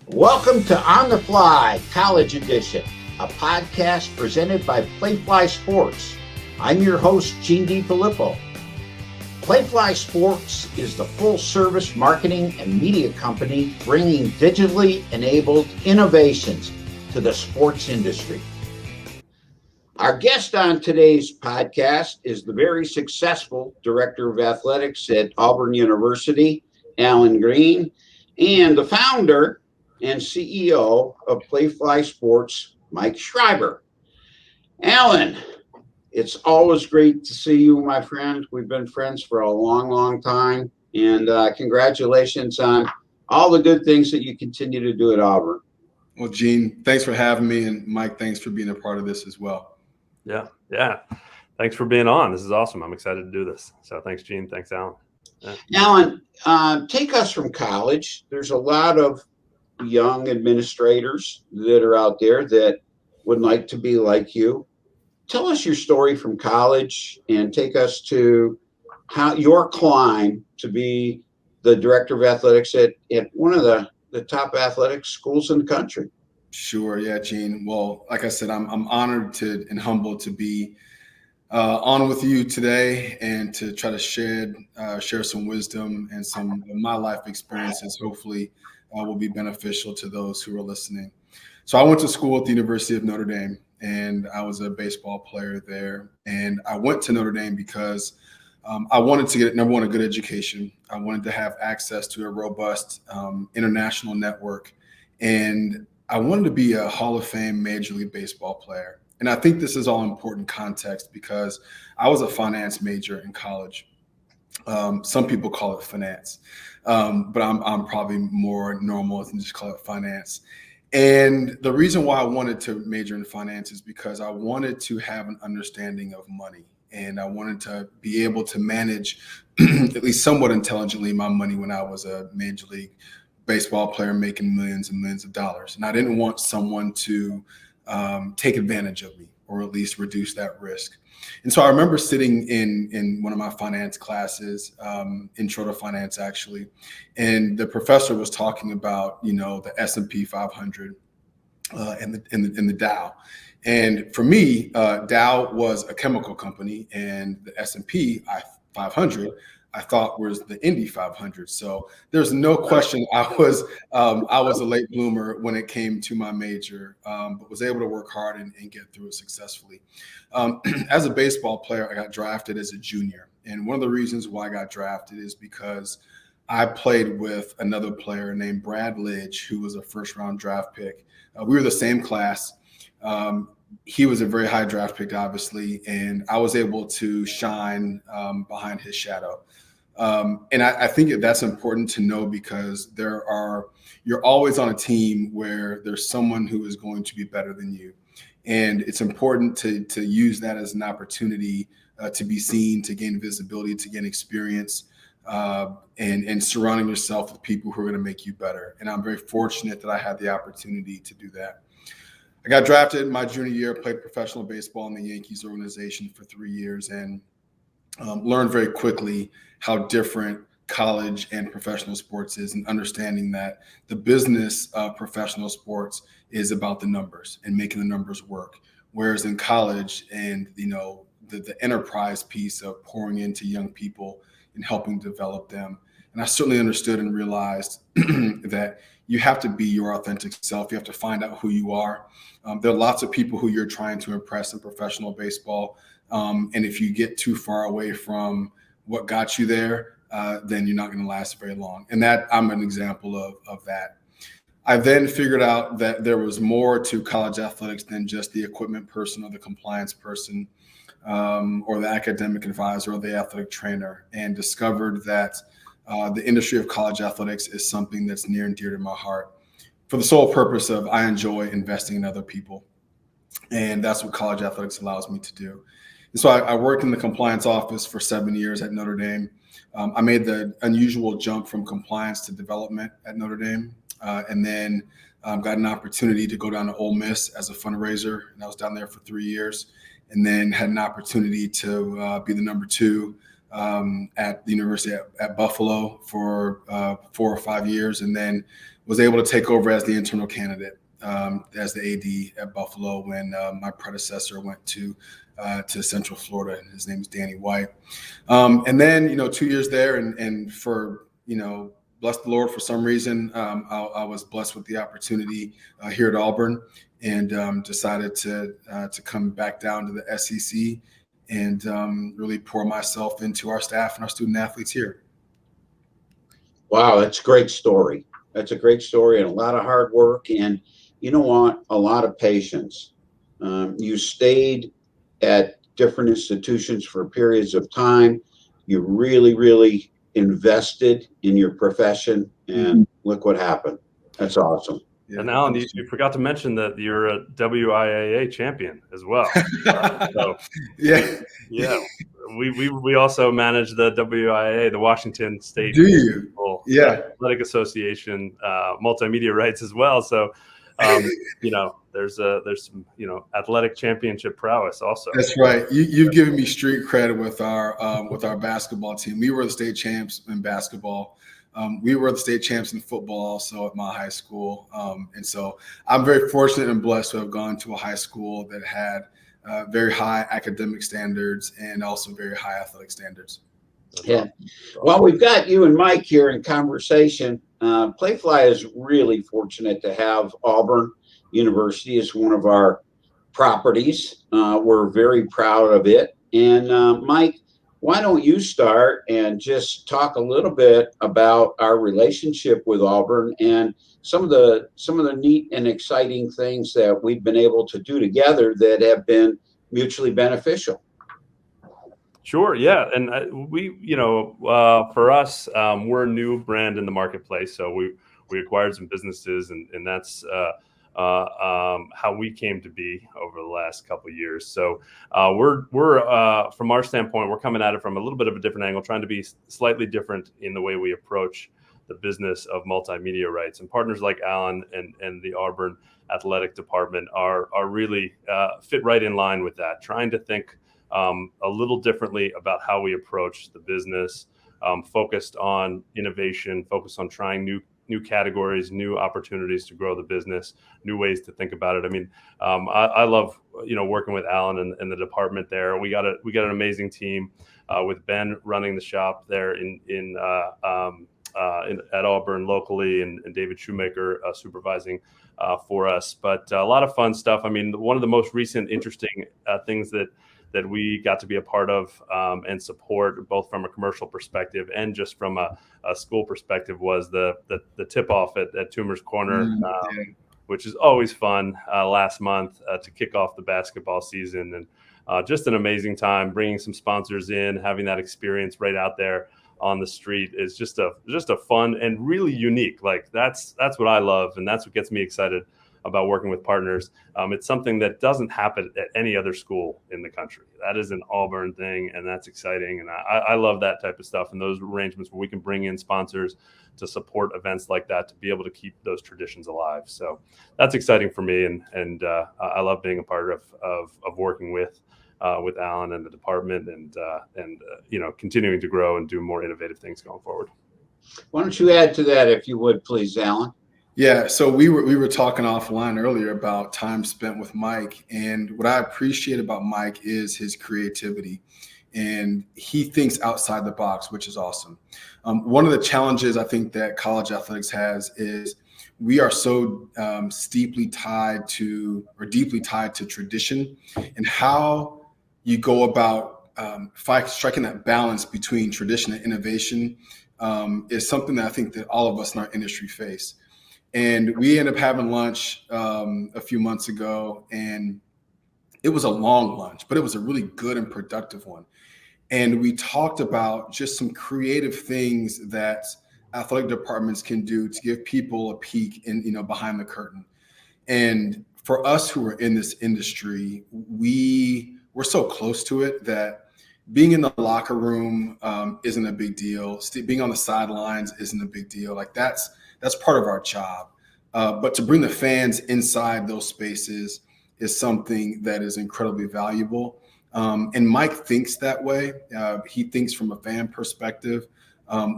Welcome to On the Fly College Edition, a podcast presented by Playfly Sports. I'm your host, Gene DeFilippo. Playfly Sports is the full-service marketing and media company bringing digitally enabled innovations to the sports industry. Our guest on today's podcast is the very successful Director of Athletics at Auburn University, Allen Greene, and the founder and CEO of Playfly Sports, Mike Schreiber. Allen, it's always great to see you, my friend. We've been friends for a long, long time, and congratulations on all the good things that you continue to do at Auburn. Well, Gene, thanks for having me, and Mike, thanks for being a part of this as well. Yeah. Thanks for being on. This is awesome. I'm excited to do this. So thanks, Gene. Thanks, Allen. Yeah. Allen, take us from college. There's a lot of young administrators that are out there that would like to be like you. Tell us your story from college and take us to how your climb to be the director of athletics at one of the top athletic schools in the country. Sure. Yeah, Gene. Well, like I said, I'm honored and humbled to be on with you today and to try to share some wisdom and some of my life experiences. Hopefully, will be beneficial to those who are listening. So I went to school at the University of Notre Dame, and I was a baseball player there. And I went to Notre Dame because I wanted to get, number one, a good education. I wanted to have access to a robust international network. And I wanted to be a Hall of Fame Major League Baseball player. And I think this is all important context because I was a finance major in college. Some people call it finance, but I'm probably more normal than just call it finance. And the reason why I wanted to major in finance is because I wanted to have an understanding of money. And I wanted to be able to manage, at least somewhat intelligently, my money when I was a Major League Baseball player making millions and millions of dollars. And I didn't want someone to take advantage of me or at least reduce that risk. And so I remember sitting in one of my finance classes, intro to finance actually, and the professor was talking about, the S&P 500 and the Dow. And for me, Dow was a chemical company, and the S&P 500 I thought was the Indy 500. So there's no question I was a late bloomer when it came to my major, but was able to work hard and get through it successfully. As a baseball player, I got drafted as a junior. And one of the reasons why I got drafted is because I played with another player named Brad Lidge, who was a first-round draft pick. We were the same class. He was a very high draft pick, obviously, and I was able to shine behind his shadow. And I think that's important to know because you're always on a team where there's someone who is going to be better than you. And it's important to use that as an opportunity to be seen, to gain visibility, to gain experience, and surrounding yourself with people who are going to make you better. And I'm very fortunate that I had the opportunity to do that. I got drafted my junior year, played professional baseball in the Yankees organization for 3 years, and learned very quickly how different college and professional sports is, and understanding that the business of professional sports is about the numbers and making the numbers work. Whereas in college and, the enterprise piece of pouring into young people and helping develop them. And I certainly understood and realized that you have to be your authentic self. You have to find out who you are. There are lots of people who you're trying to impress in professional baseball. And if you get too far away from what got you there, then you're not going to last very long. And that I'm an example of that. I then figured out that there was more to college athletics than just the equipment person or the compliance person or the academic advisor or the athletic trainer, and discovered that the industry of college athletics is something that's near and dear to my heart for the sole purpose of I enjoy investing in other people. And that's what college athletics allows me to do. And so I worked in the compliance office for 7 years at Notre Dame. I made the unusual jump from compliance to development at Notre Dame, and then got an opportunity to go down to Ole Miss as a fundraiser. And I was down there for 3 years, and then had an opportunity to be the number 2 at the University at Buffalo for 4 or 5 years, and then was able to take over as the internal candidate as the AD at Buffalo when my predecessor went to Central Florida, and his name is Danny White. And then, 2 years there, and for, bless the Lord, for some reason, I was blessed with the opportunity here at Auburn, and decided to come back down to the SEC and really pour myself into our staff and our student athletes here. Wow, that's a great story. That's a great story, and a lot of hard work, and you know what? A lot of patience. You stayed at different institutions for periods of time. You really, really invested in your profession, and look what happened. That's awesome. Yeah, and Allen, you forgot to mention that you're a WIAA champion as well. So, yeah. We also manage the WIAA, the Washington State Athletic Association multimedia rights as well. So, there's some athletic championship prowess also. That's right. You've given me street credit with our basketball team. We were the state champs in basketball. We were the state champs in football also at my high school. And so I'm very fortunate and blessed to have gone to a high school that had very high academic standards and also very high athletic standards. Yeah. Well, we've got you and Mike here in conversation. Playfly is really fortunate to have Auburn University as one of our properties. We're very proud of it. And Mike, why don't you start and just talk a little bit about our relationship with Auburn and some of the neat and exciting things that we've been able to do together that have been mutually beneficial. Sure. Yeah. And for us, we're a new brand in the marketplace. So we acquired some businesses, and that's how we came to be over the last couple of years. So we're from our standpoint, we're coming at it from a little bit of a different angle, trying to be slightly different in the way we approach the business of multimedia rights. And partners like Allen and the Auburn Athletic Department are really fit right in line with that, trying to think a little differently about how we approach the business, focused on innovation, focused on trying new categories, new opportunities to grow the business, new ways to think about it. I mean, I love working with Allen and the department there. We got an amazing team with Ben running the shop there at Auburn locally, and David Shoemaker supervising for us. But a lot of fun stuff. I mean, one of the most recent interesting things that we got to be a part of and support, both from a commercial perspective and just from a school perspective, was the tip-off at Toomer's Corner, which is always fun, last month to kick off the basketball season. And just an amazing time, bringing some sponsors in, having that experience right out there on the street is just a fun and really unique. Like that's what I love, and that's what gets me excited about working with partners. It's something that doesn't happen at any other school in the country. That is an Auburn thing, and that's exciting. And I love that type of stuff and those arrangements where we can bring in sponsors to support events like that, to be able to keep those traditions alive. So that's exciting for me, and I love being a part of working with Allen and the department, and continuing to grow and do more innovative things going forward. Why don't you add to that, if you would, please, Allen? Yeah, so we were talking offline earlier about time spent with Mike, and what I appreciate about Mike is his creativity, and he thinks outside the box, which is awesome. One of the challenges I think that college athletics has is we are so deeply tied to tradition, and how you go about striking that balance between tradition and innovation is something that I think that all of us in our industry face. And we ended up having lunch a few months ago, and it was a long lunch, but it was a really good and productive one. And we talked about just some creative things that athletic departments can do to give people a peek in, behind the curtain. And for us who are in this industry, we're so close to it that being in the locker room isn't a big deal. Being on the sidelines isn't a big deal. Like that's part of our job. But to bring the fans inside those spaces is something that is incredibly valuable. And Mike thinks that way. He thinks from a fan perspective,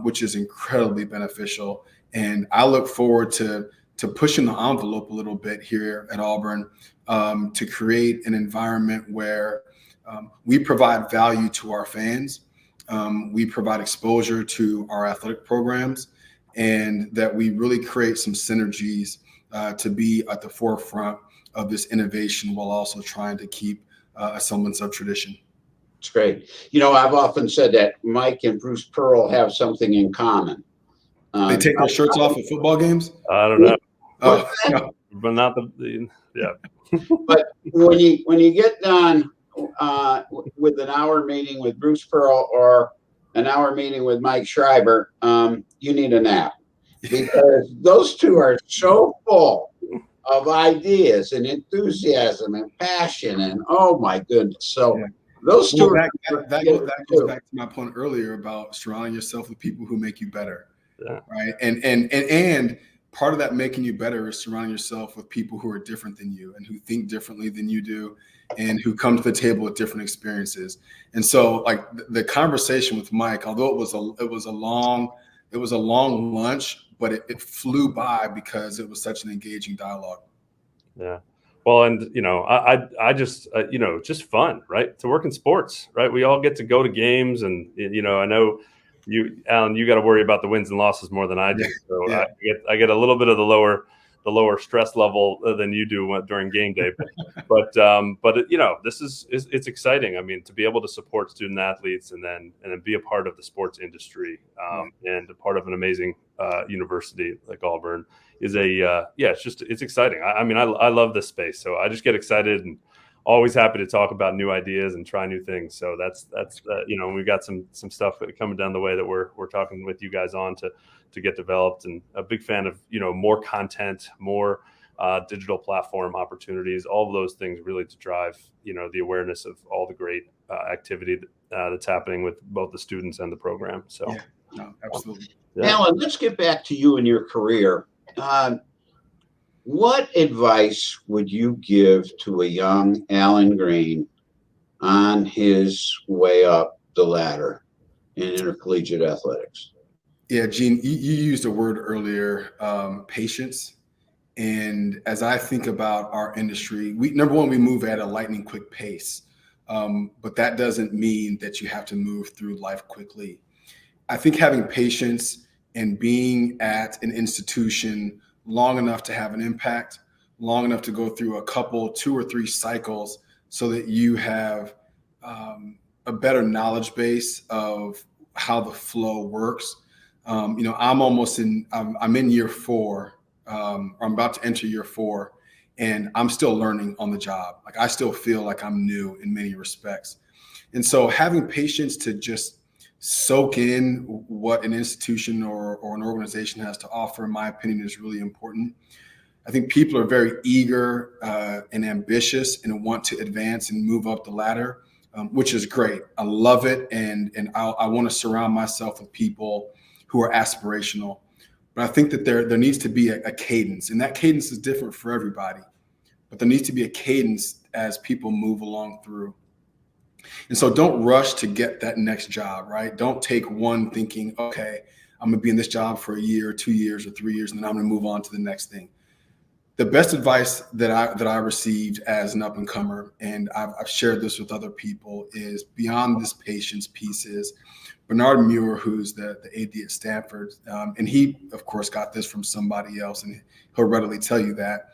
which is incredibly beneficial. And I look forward to pushing the envelope a little bit here at Auburn to create an environment where we provide value to our fans, we provide exposure to our athletic programs, and that we really create some synergies to be at the forefront of this innovation while also trying to keep a semblance of tradition. It's great. I've often said that Mike and Bruce Pearl have something in common. They take their shirts off at football games? I don't know. Oh, no. But not yeah. But when you get done with an hour meeting with Bruce Pearl or an hour meeting with Mike Schreiber, you need a nap, because those two are so full of ideas and enthusiasm and passion, and oh my goodness. So those two that goes back to my point earlier about surrounding yourself with people who make you better. Yeah. Right. And part of that making you better is surrounding yourself with people who are different than you and who think differently than you do and who come to the table with different experiences. And so like the conversation with Mike, although it was a long lunch, but it flew by because it was such an engaging dialogue. Yeah. Well, and I just just fun, right? To work in sports, right? We all get to go to games, and I know you, Alan, you got to worry about the wins and losses more than I do. So yeah. I get a little bit of the lower stress level than you do during game day. But it's exciting. I mean, to be able to support student athletes and then be a part of the sports industry and a part of an amazing university like Auburn is it's exciting. I mean, I love this space, so I just get excited and always happy to talk about new ideas and try new things. So that's we've got some stuff coming down the way that we're talking with you guys on to get developed, and a big fan of more content, more digital platform opportunities, all of those things really to drive the awareness of all the great activity that's happening with both the students and the program. So no, absolutely. Alan, let's get back to you and your career. What advice would you give to a young Allen Greene on his way up the ladder in intercollegiate athletics? Yeah, Gene, you used a word earlier, patience. And as I think about our industry, number one, we move at a lightning quick pace, but that doesn't mean that you have to move through life quickly. I think having patience and being at an institution long enough to have an impact, long enough to go through two or three cycles so that you have a better knowledge base of how the flow works. I'm in year 4, or I'm about to enter year 4, and I'm still learning on the job. Like I still feel like I'm new in many respects. And so having patience to just soak in what an institution or an organization has to offer, in my opinion, is really important. I think people are very eager and ambitious and want to advance and move up the ladder, which is great. I love it. And I want to surround myself with people who are aspirational. But I think that there needs to be a cadence, and that cadence is different for everybody. But there needs to be a cadence as people move along through. And so don't rush to get that next job, right? Don't take one thinking, okay, I'm going to be in this job for a year, 2 years, or 3 years, and then I'm going to move on to the next thing. The best advice that I received as an up and comer, and I've shared this with other people, is beyond this patience piece is Bernard Muir, who's the AD at Stanford. And he, of course, got this from somebody else, and he'll readily tell you that.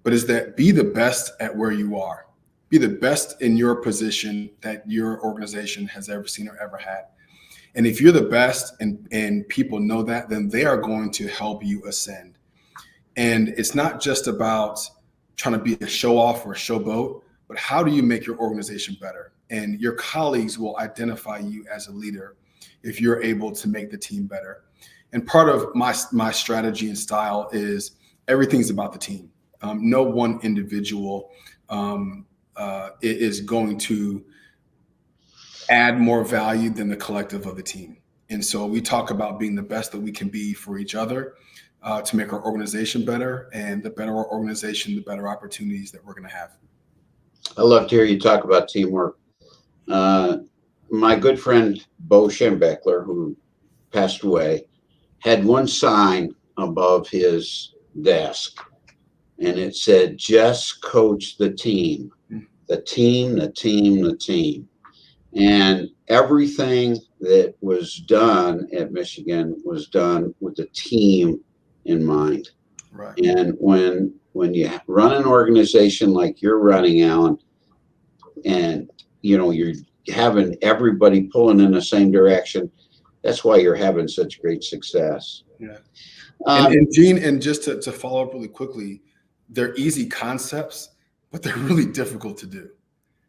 But is that be the best at where you are. Be the best in your position that your organization has ever seen or ever had. And if you're the best and people know that, then they are going to help you ascend. And it's not just about trying to be a show off or a showboat, but how do you make your organization better? And your colleagues will identify you as a leader if you're able to make the team better. And part of my strategy and style is everything's about the team. No one individual is going to add more value than the collective of the team. And so we talk about being the best that we can be for each other to make our organization better. And the better our organization, the better opportunities that we're going to have. I love to hear you talk about teamwork. My good friend Bo Schembeckler, who passed away, had one sign above his desk, and it said, "Just coach the team, the team, the team, the team." And everything that was done at Michigan was done with the team in mind. Right. And when you run an organization like you're running, Alan, and you're having everybody pulling in the same direction, that's why you're having such great success. Yeah. And Gene, and just to follow up really quickly, they're easy concepts, but they're really difficult to do.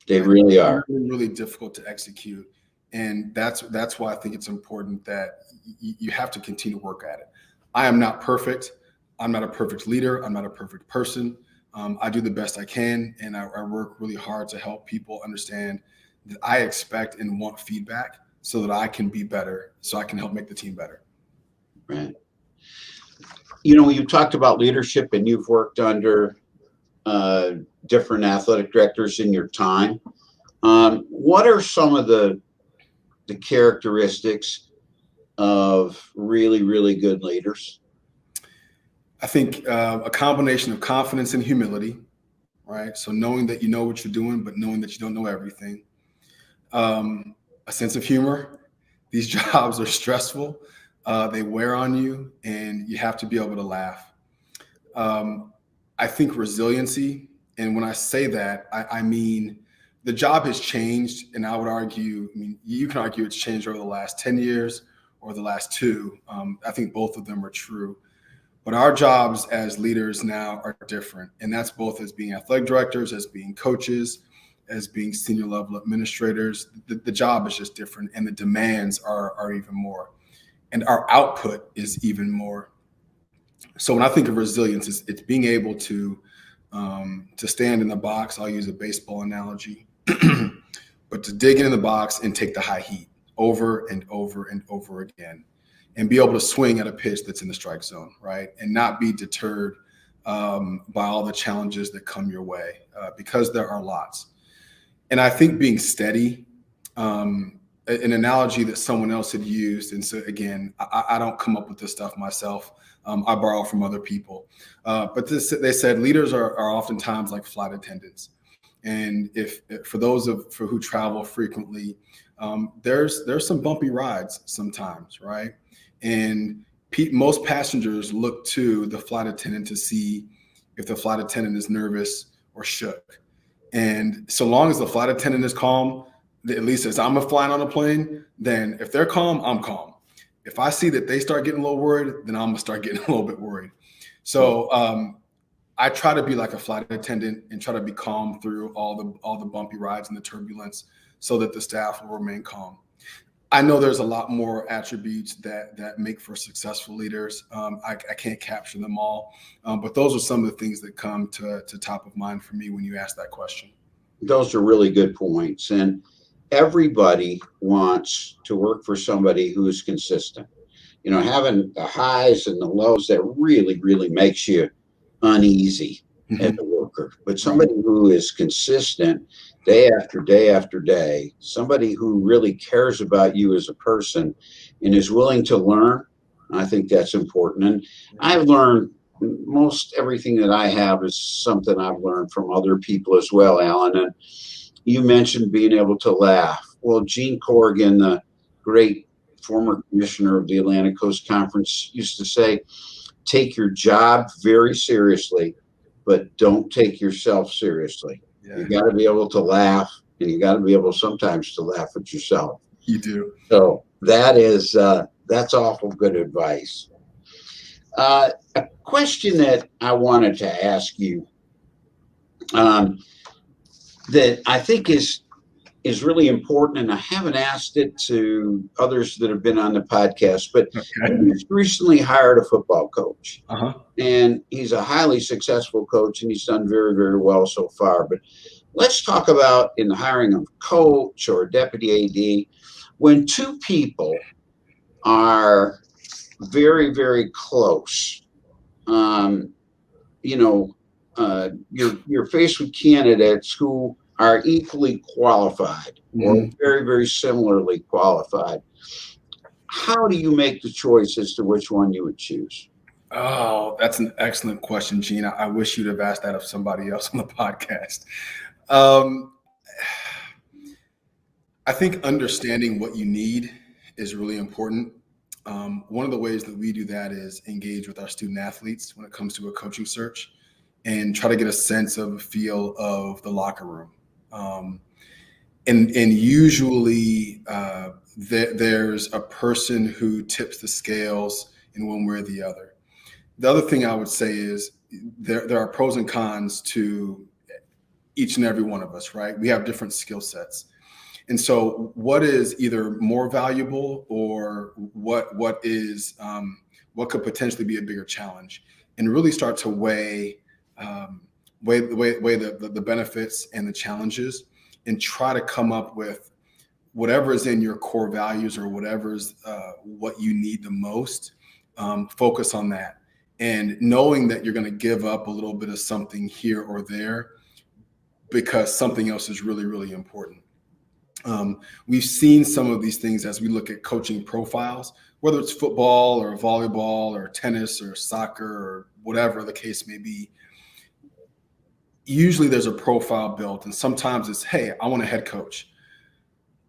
They really are. Really, really difficult to execute. And that's why I think it's important that you have to continue to work at it. I am not perfect. I'm not a perfect leader. I'm not a perfect person. I do the best I can, and I work really hard to help people understand that I expect and want feedback so that I can be better, so I can help make the team better. Right. You talked about leadership, and you've worked under different athletic directors in your time. What are some of the characteristics of really, really good leaders? I think a combination of confidence and humility, right? So knowing that you know what you're doing, but knowing that you don't know everything. A sense of humor. These jobs are stressful. They wear on you, and you have to be able to laugh. I think resiliency. And when I say that, I mean, the job has changed, and I would argue, you can argue it's changed over the last 10 years or the last 2. I think both of them are true. But our jobs as leaders now are different. And that's both as being athletic directors, as being coaches, as being senior level administrators. The job is just different, and the demands are even more. And our output is even more. So when I think of resilience, it's being able to stand in the box. I'll use a baseball analogy, but to dig in the box and take the high heat over and over and over again, and be able to swing at a pitch that's in the strike zone, right? And not be deterred by all the challenges that come your way, because there are lots. And I think being steady, an analogy that someone else had used, and so again, I don't come up with this stuff myself. I borrow from other people. But they said leaders are oftentimes like flight attendants. And if for those for who travel frequently, there's some bumpy rides sometimes, right? And most passengers look to the flight attendant to see if the flight attendant is nervous or shook. And so long as the flight attendant is calm, at least as I'm flying on a plane, then if they're calm, I'm calm. If I see that they start getting a little worried, then I'm gonna start getting a little bit worried. So I try to be like a flight attendant and try to be calm through all the bumpy rides and the turbulence, so that the staff will remain calm. I know there's a lot more attributes that make for successful leaders. I can't capture them all, but those are some of the things that come to top of mind for me when you ask that question. Those are really good points. And everybody wants to work for somebody who's consistent. Having the highs and the lows, that really, really makes you uneasy as a worker. But somebody who is consistent day after day after day, somebody who really cares about you as a person and is willing to learn, I think that's important. And I've learned most everything that I have is something I've learned from other people as well, Alan. And you mentioned being able to laugh. Well, Gene Corrigan, the great former commissioner of the Atlantic Coast Conference, used to say, take your job very seriously, but don't take yourself seriously. Yeah. You got to be able to laugh, and you got to be able sometimes to laugh at yourself. You do. So that's awful good advice. A question that I wanted to ask you that I think is really important, and I haven't asked it to others that have been on the podcast, but he's recently hired a football coach, and he's a highly successful coach, and he's done very, very well so far. But let's talk about in the hiring of coach or deputy AD, when two people are very, very close, you're faced with candidates who are equally qualified or very, very similarly qualified. How do you make the choice as to which one you would choose? Oh, that's an excellent question, Gene. I wish you'd have asked that of somebody else on the podcast. Um, I think understanding what you need is really important. One of the ways that we do that is engage with our student athletes when it comes to a coaching search and try to get a sense of a feel of the locker room. And usually there's a person who tips the scales in one way or the other. The other thing I would say is there are pros and cons to each and every one of us, right? We have different skill sets. And so what is either more valuable or what could potentially be a bigger challenge, and really start to weigh the benefits and the challenges, and try to come up with whatever is in your core values or whatever's what you need the most. Focus on that, and knowing that you're going to give up a little bit of something here or there because something else is really, really important. We've seen some of these things as we look at coaching profiles, whether it's football or volleyball or tennis or soccer or whatever the case may be. Usually there's a profile built, and sometimes it's, hey, I want a head coach.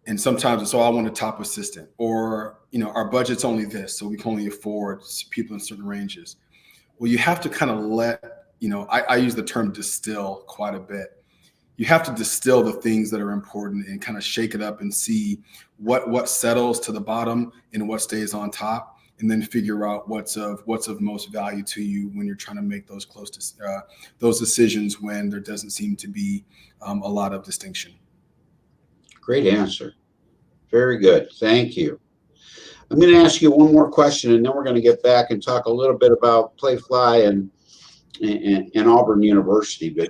And sometimes it's, oh, I want a top assistant, or, our budget's only this, so we can only afford people in certain ranges. Well, you have to kind of let, I use the term distill quite a bit. You have to distill the things that are important and kind of shake it up and see what settles to the bottom and what stays on top, and then figure out what's of most value to you when you're trying to make those those decisions when there doesn't seem to be a lot of distinction. Great answer. Very good. Thank you. I'm going to ask you one more question, and then we're going to get back and talk a little bit about Playfly and Auburn University. But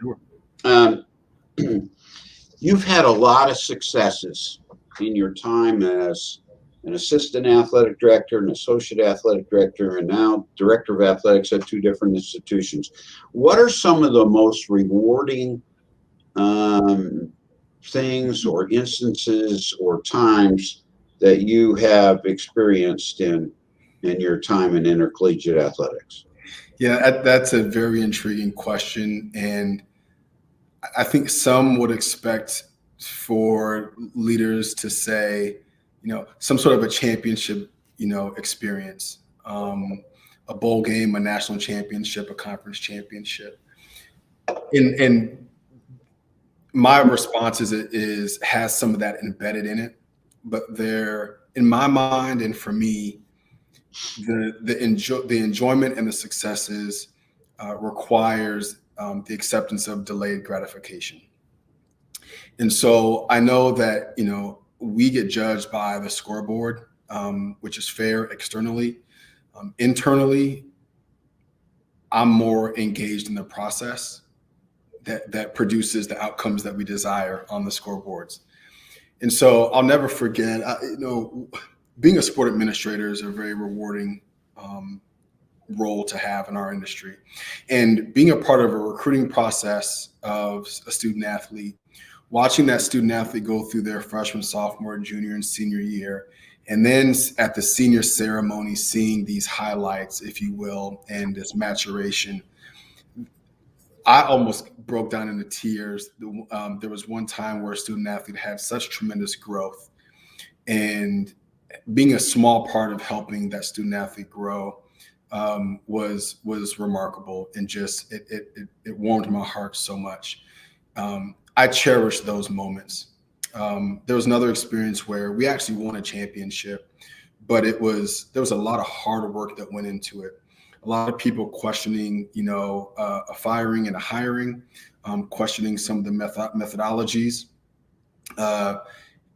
you've had a lot of successes in your time as an assistant athletic director, an associate athletic director, and now director of athletics at two different institutions. What are some of the most rewarding things or instances or times that you have experienced in your time in intercollegiate athletics? Yeah, that's a very intriguing question. And I think some would expect for leaders to say, some sort of a championship, experience, a bowl game, a national championship, a conference championship. And my response is has some of that embedded in it, but there, in my mind and for me, the enjoyment and the successes requires the acceptance of delayed gratification. And so I know that, we get judged by the scoreboard, which is fair externally. Internally, I'm more engaged in the process that produces the outcomes that we desire on the scoreboards. And so I'll never forget, being a sport administrator is a very rewarding role to have in our industry. And being a part of a recruiting process of a student athlete, watching that student athlete go through their freshman, sophomore, junior, and senior year, and then at the senior ceremony, seeing these highlights, if you will, and this maturation, I almost broke down into tears. There was one time where a student athlete had such tremendous growth, and being a small part of helping that student athlete grow was remarkable, and just it warmed my heart so much. I cherish those moments. There was another experience where we actually won a championship, but there was a lot of hard work that went into it. A lot of people questioning, a firing and a hiring, questioning some of the methodologies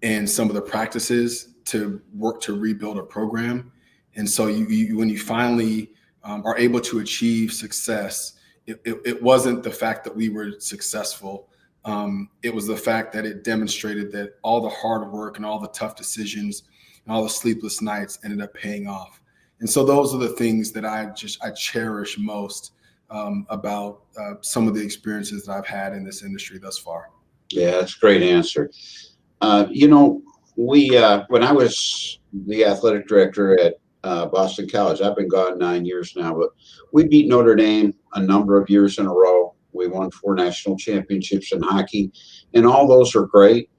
and some of the practices to work to rebuild a program. And so when you finally are able to achieve success, it wasn't the fact that we were successful. It was the fact that it demonstrated that all the hard work and all the tough decisions and all the sleepless nights ended up paying off. And so those are the things that I cherish most about some of the experiences that I've had in this industry thus far. Yeah, that's a great answer. We when I was the athletic director at Boston College, I've been gone 9 years now, but we beat Notre Dame a number of years in a row. We won 4 national championships in hockey, and all those are great,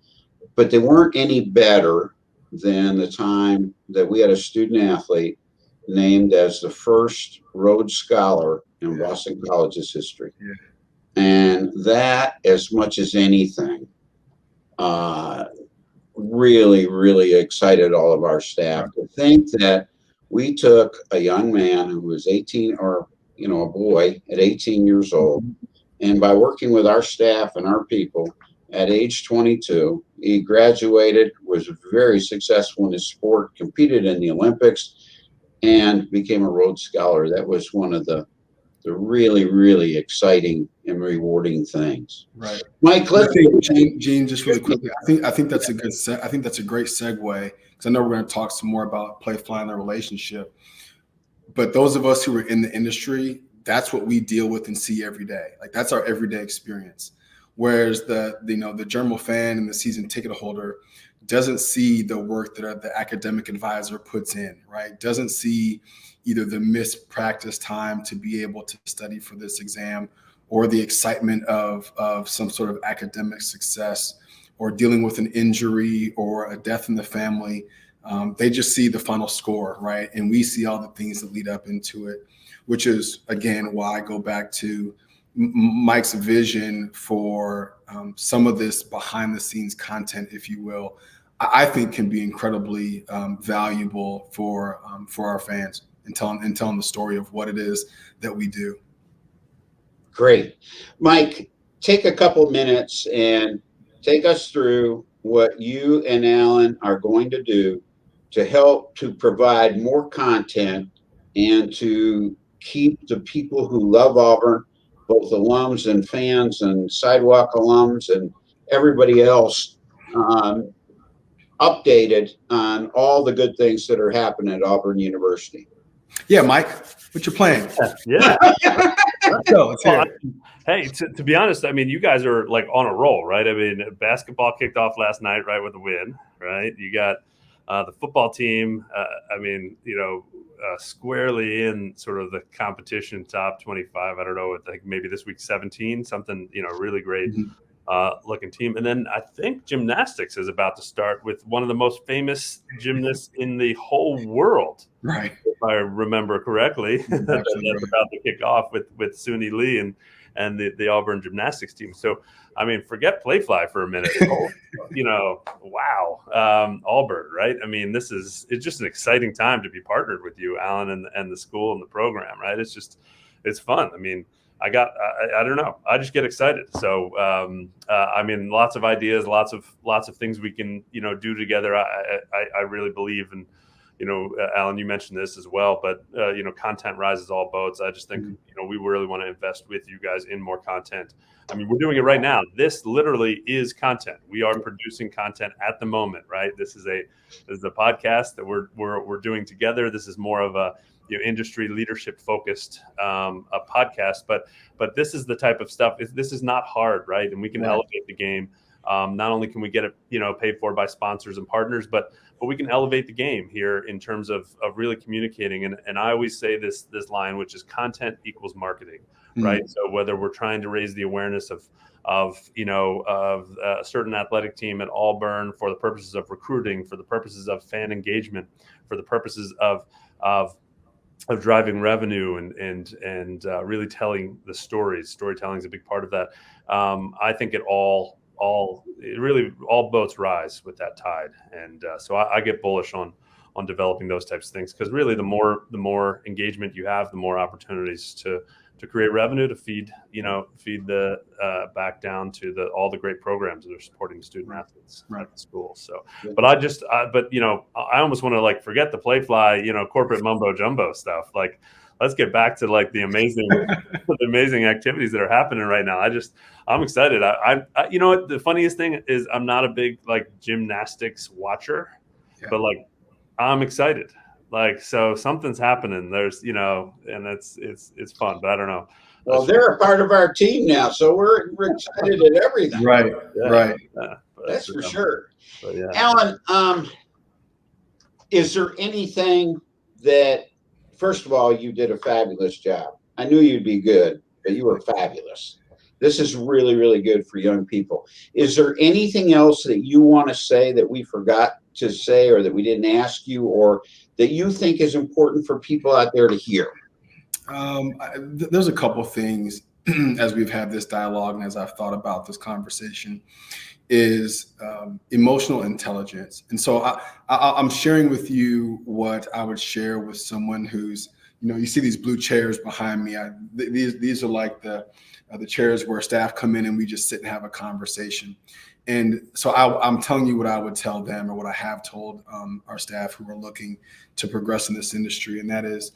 but they weren't any better than the time that we had a student athlete named as the first Rhodes Scholar in Boston College's history. Yeah. And that, as much as anything, uh, really, really excited all of our staff to think that we took a young man who was 18, or a boy at 18 years old, and by working with our staff and our people, at age 22, he graduated, was very successful in his sport, competed in the Olympics, and became a Rhodes Scholar. That was one of the really, really exciting and rewarding things. Right, Mike. Gene, just really quickly, I think that's a good. I think that's a great segue, because I know we're going to talk some more about Playfly and their relationship. But those of us who are in the industry, that's what we deal with and see every day. Like, that's our everyday experience. Whereas the Germal fan and the season ticket holder doesn't see the work that the academic advisor puts in, right? Doesn't see either the missed practice time to be able to study for this exam, or the excitement of some sort of academic success, or dealing with an injury or a death in the family. They just see the final score, right? And we see all the things that lead up into it, which is, again, why I go back to Mike's vision for some of this behind the scenes content, if you will, I think can be incredibly valuable for our fans, and telling the story of what it is that we do. Great. Mike, take a couple minutes and take us through what you and Allen are going to do to help to provide more content and to keep the people who love Auburn, both alums and fans and sidewalk alums and everybody else, updated on all the good things that are happening at Auburn University. Yeah, Mike, what's your plan? Yeah. Let's go. Let's hear it. Hey, to be honest, I mean, you guys are like on a roll, right? I mean, basketball kicked off last night, right, with a win, right? You got the football team, squarely in sort of the competition top 25. I don't know, I think maybe this week 17, something, really great looking team. And then I think gymnastics is about to start with one of the most famous gymnasts in the whole world. Right. If I remember correctly, that's about to kick off with Suni Lee and the Auburn gymnastics team. So, I mean, forget Playfly for a minute. Wow. Auburn, right? I mean, it's just an exciting time to be partnered with you, Allen, and the school and the program, right? It's fun. I mean, I don't know. I just get excited. So, I mean, lots of ideas, lots of things we can, do together. I really believe in, Allen, you mentioned this as well, but, content rises all boats. I just think, we really want to invest with you guys in more content. I mean, we're doing it right now. This literally is content. We are producing content at the moment, right? This is a podcast that we're doing together. This is more of a, industry leadership focused a podcast, but this is the type of stuff. This is not hard, right? And we can elevate the game. Not only can we get it, paid for by sponsors and partners, but we can elevate the game here in terms of really communicating. And I always say this line, which is content equals marketing, right? So whether we're trying to raise the awareness of a certain athletic team at Auburn for the purposes of recruiting, for the purposes of fan engagement, for the purposes of driving revenue and really telling the stories. Storytelling is a big part of that. I think all boats rise with that tide, and so I get bullish on developing those types of things, because really the more engagement you have, the more opportunities to create revenue, to feed the back down to all the great programs that are supporting student athletes at the school. So, but I almost want to like forget the Playfly, corporate mumbo jumbo stuff. Like, let's get back to like the amazing activities that are happening right now. I'm excited. I you know what, the funniest thing is, I'm not a big like gymnastics watcher, but like I'm excited. Like, so something's happening. There's, and it's fun, but I don't know. Well, they're a part of our team now, so we're excited at everything. Right, right. That's for sure. Yeah. Allen, is there anything that, first of all, you did a fabulous job. I knew you'd be good, but you were fabulous. This is really, really good for young people. Is there anything else that you want to say that we forgot to say or that we didn't ask you or that you think is important for people out there to hear? There's a couple things as we've had this dialogue and as I've thought about this conversation is emotional intelligence. And so I'm sharing with you what I would share with someone who's, you see these blue chairs behind me. These are like the chairs where staff come in and we just sit and have a conversation. And so I'm telling you what I would tell them or what I have told our staff who are looking to progress in this industry. And that is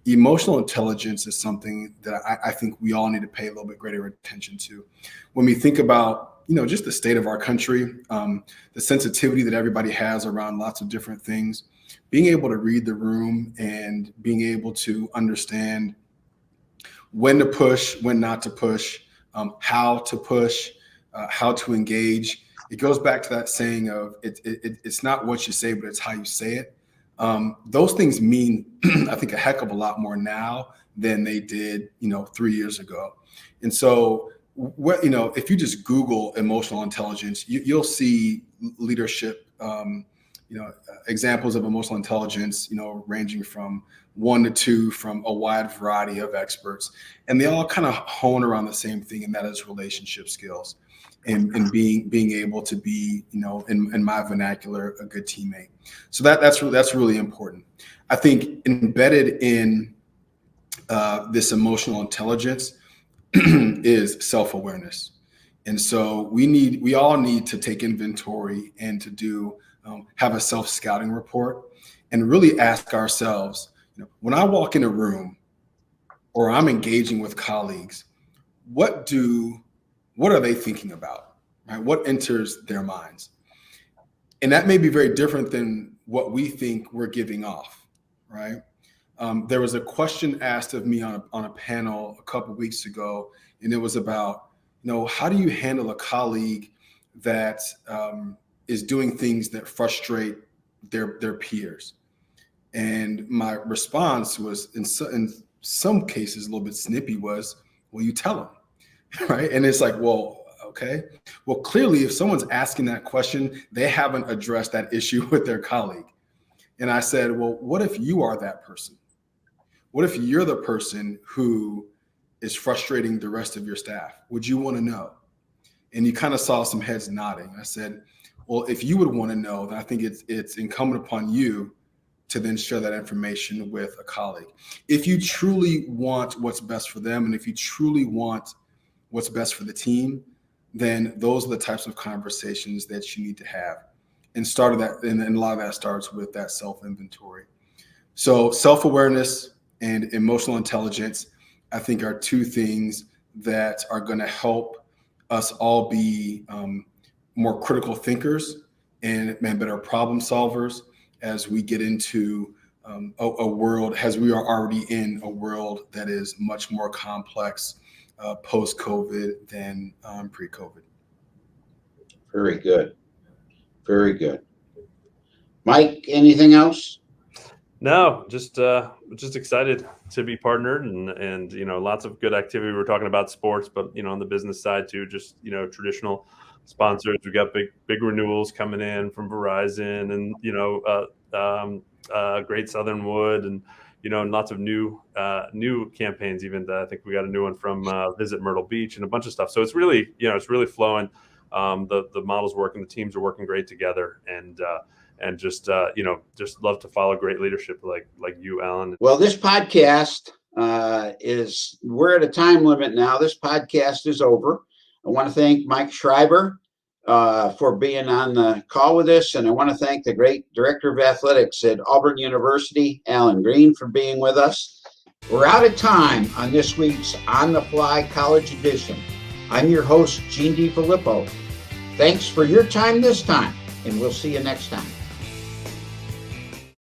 emotional intelligence is something that I think we all need to pay a little bit greater attention to. When we think about, just the state of our country, the sensitivity that everybody has around lots of different things, being able to read the room and being able to understand when to push, when not to push, how to push, how to engage. It goes back to that saying of it's not what you say, but it's how you say it. Those things mean, I think, a heck of a lot more now than they did, 3 years ago. And so, if you just Google emotional intelligence, you'll see leadership, examples of emotional intelligence, ranging from 1 to 2 from a wide variety of experts. And they all kind of hone around the same thing, and that is relationship skills and being able to be, in my vernacular, a good teammate. So that's really important. I think embedded in this emotional intelligence is self-awareness. And so we all need to take inventory and to do have a self-scouting report and really ask ourselves, when I walk in a room or I'm engaging with colleagues, what are they thinking about, right? What enters their minds? And that may be very different than what we think we're giving off, right? There was a question asked of me on a panel a couple of weeks ago, and it was about, how do you handle a colleague that is doing things that frustrate their peers? And my response was, in some cases, a little bit snippy, was, well, you tell them, right? And it's like, well, okay. Well, clearly, if someone's asking that question, they haven't addressed that issue with their colleague. And I said, well, what if you are that person? What if you're the person who is frustrating the rest of your staff? Would you want to know? And you kind of saw some heads nodding. I said, well, if you would want to know, then I think it's incumbent upon you to then share that information with a colleague. If you truly want what's best for them, and if you truly want what's best for the team, then those are the types of conversations that you need to have. And a lot of that starts with that self-inventory. So self-awareness and emotional intelligence, I think, are two things that are going to help us all be more critical thinkers and better problem solvers as we get into a world, as we are already in a world that is much more complex post-COVID than pre-COVID. Very good. Very good. Mike, anything else? No, just excited to be partnered and lots of good activity. We're talking about sports, but on the business side too, just traditional sponsors. We got big renewals coming in from Verizon and Great Southern Wood and lots of new campaigns. Even I think we got a new one from Visit Myrtle Beach and a bunch of stuff. So it's really flowing. The model's working, the teams are working great together, and just love to follow great leadership like you, Allen. Well, this podcast we're at a time limit now. This podcast is over. I want to thank Mike Schreiber for being on the call with us, and I want to thank the great director of athletics at Auburn University, Allen Greene, for being with us. We're out of time on this week's On the Fly College Edition. I'm your host, Gene DeFilippo. Thanks for your time this time, and we'll see you next time.